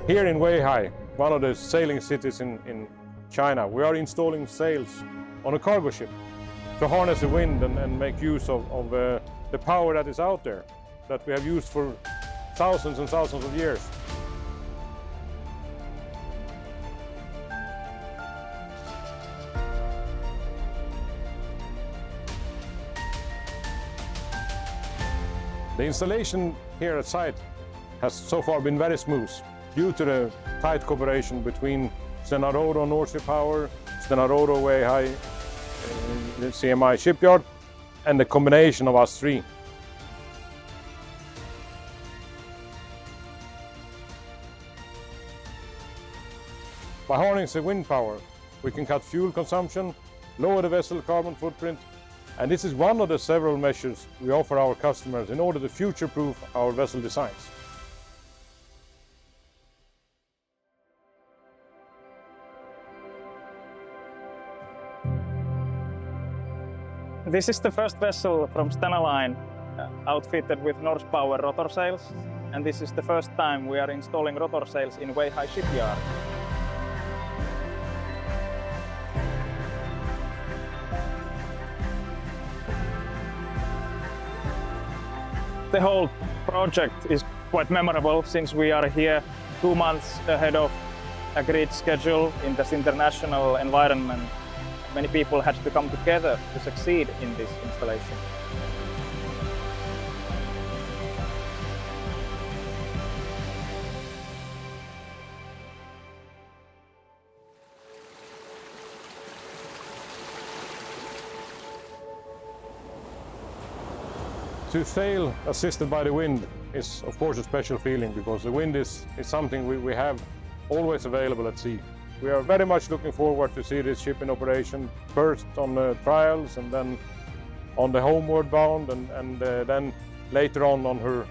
Here in Weihai, one of the sailing cities in China, we are installing sails on a cargo ship to harness the wind and make use of the power that is out there, that we have used for thousands and thousands of years. The installation here at site has so far been very smooth due to the tight cooperation between Stena RoRo Norsepower, Stena RoRo Weihai, the CMI shipyard, and the combination of us three. By harnessing wind power, we can cut fuel consumption, lower the vessel carbon footprint, and this is one of the several measures we offer our customers in order to future-proof our vessel designs. This is the first vessel from Stena Line outfitted with Norsepower Rotor Sails, and this is the first time we are installing rotor sails in Weihai shipyard. The whole project is quite memorable since we are here 2 months ahead of agreed schedule in this international environment. Many people had to come together to succeed in this installation. To sail assisted by the wind is of course a special feeling, because the wind is something we have always available at sea. We are very much looking forward to see this ship in operation, first on the trials and then on the homeward bound, and then later on her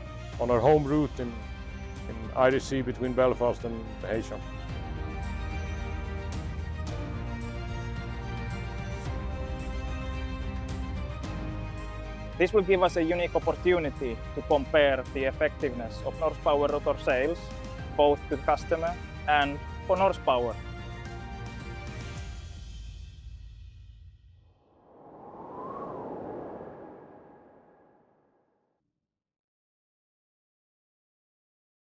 home route in Irish Sea between Belfast and Asia. This will give us a unique opportunity to compare the effectiveness of Norsepower rotor sails, both to the customer and for Norsepower.